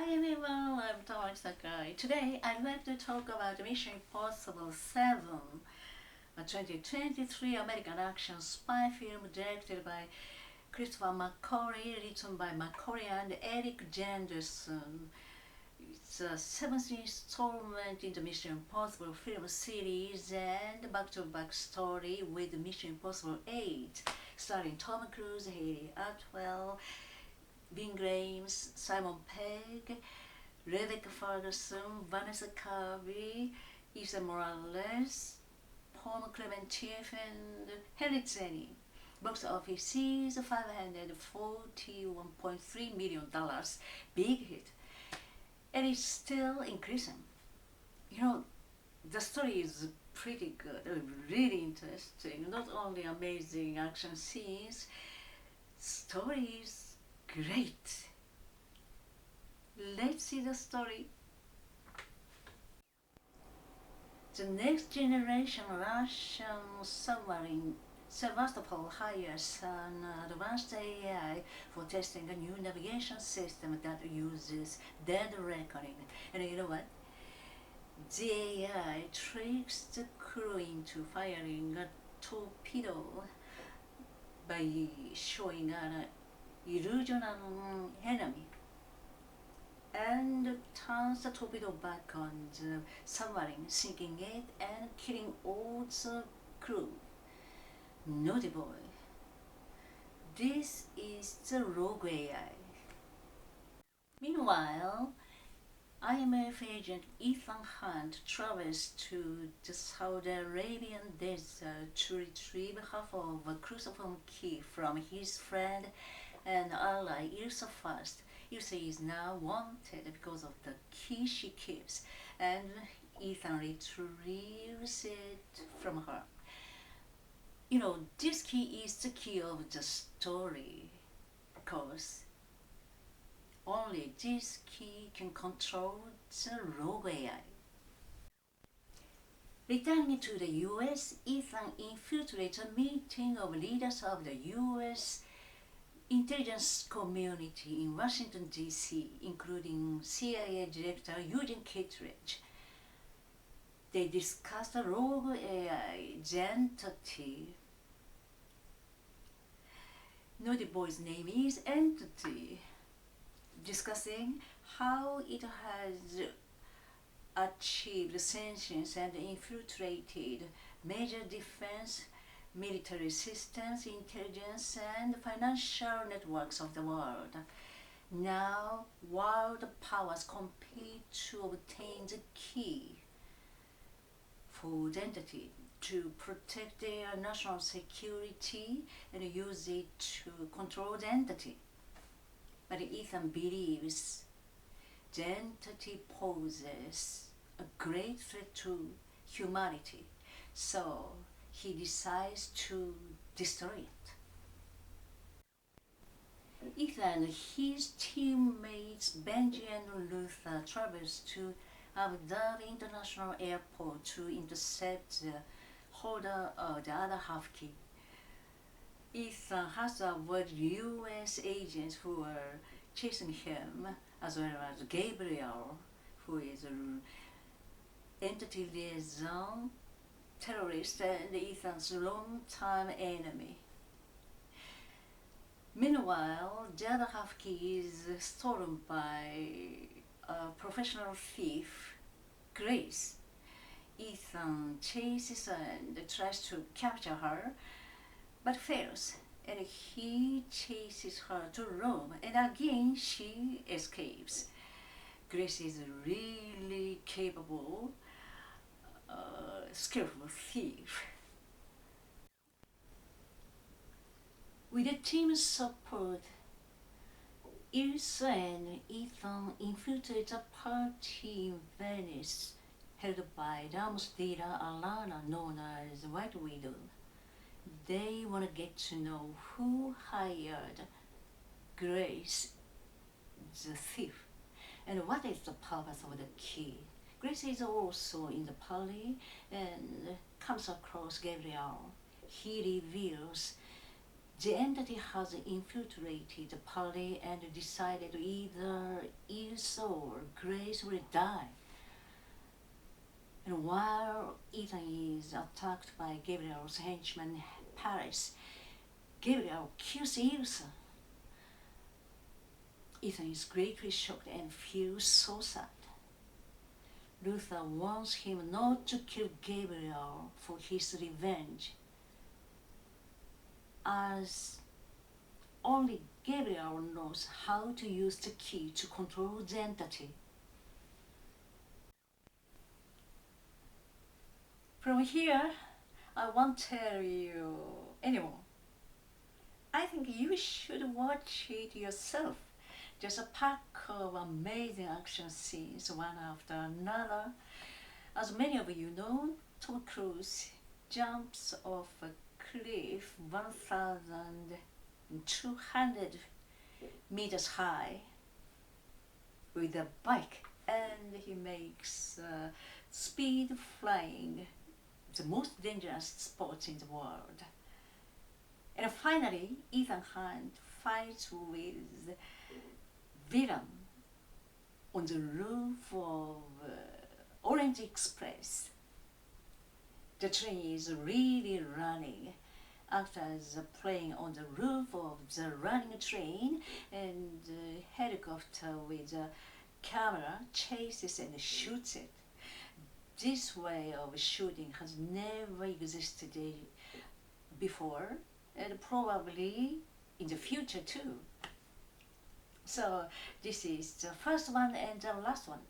Hi everyone, I'm Tomoe Sakai. Today I'd like to talk about Mission Impossible 7, a 2023 American action spy film directed by Christopher McQuarrie, written by McQuarrie and Eric Jenderson. It's a seventh installment in the Mission Impossible film series and back-to-back story with Mission Impossible 8, starring Tom Cruise, Hayley Atwell, Ving Rhames, Simon Pegg, Rebecca Ferguson, Vanessa Kirby, Isa Morales, Paul Clementif, and Henry Zenny. Box office sees $541.3 million, big hit, and it's still increasing. You know, the story is pretty good, really interesting. Not only amazing action scenes, story is great. Let's see the story. The next generation Russian submarine Sevastopol hires an advanced AI for testing a new navigation system that uses dead reckoning. And you know what? The AI tricks the crew into firing a torpedo by showing an illusional enemy, and turns the torpedo back on the submarine, sinking it and killing all the crew. Naughty boy. This is the rogue AI. Meanwhile, IMF agent Ethan Hunt travels to the Saudi Arabian desert to retrieve half of a cruciform key from his friend and ally Ilsa Fast. Ilsa is now wanted because of the key she keeps, and Ethan retrieves it from her. You know, this key is the key of the story, because only this key can control the rogue AI. Returning to the US, Ethan infiltrates a meeting of leaders of the US intelligence community in Washington, D.C., including CIA Director Eugene Kittredge. They discuss the rogue AI, Entity. Naughty boy's name is Entity, discussing how it has achieved sentience and infiltrated major defense, military systems, intelligence, and financial networks of the world. Now, world powers compete to obtain the key for the entity to protect their national security and use it to control the entity. But Ethan believes the entity poses a great threat to humanity, so he decides to destroy it. Ethan and his teammates Benji and Luther travels to Abu Dhabi International Airport to intercept the holder of the other half key. Ethan has to avoid US agents who are chasing him, as well as Gabriel, who is an entity liaison terrorist and Ethan's longtime enemy. Meanwhile, the other half key is stolen by a professional thief, Grace. Ethan chases and tries to capture her, but fails, and he chases her to Rome, and again she escapes. Grace is a really capable, skillful thief. With the team's support, Ilsa and Ethan infiltrate a party in Venice held by the arms dealer Alana, known as White Widow. They want to get to know who hired Grace, the thief, and what is the purpose of the key. Grace is also in the party and comes across Gabriel. He reveals The entity has infiltrated Polly and decided either Ilsa or Grace will die. And while Ethan is attacked by Gabriel's henchman Paris, Gabriel kills Ilsa. Ethan is greatly shocked and feels so sad. Luther warns him not to kill Gabriel for his revenge, as only Gabriel knows how to use the key to control the entity. From here, I won't tell you anymore. I think you should watch it yourself. There's a pack of amazing action scenes, one after another. As many of you know, Tom Cruise jumps off a cliff 1,200 meters high with a bike, and he makes speed flying the most dangerous sport in the world. And finally, Ethan Hunt fights with villain on the roof of Orange Express. The train is really running. Actors are playing on the roof of the running train, and the helicopter with a camera chases and shoots it. This way of shooting has never existed before, and probably in the future too. So this is the first one and the last one.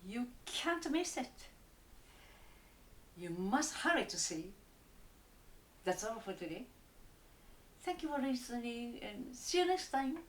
You can't miss it. You must hurry to see. That's all for today. Thank you for listening, and see you next time.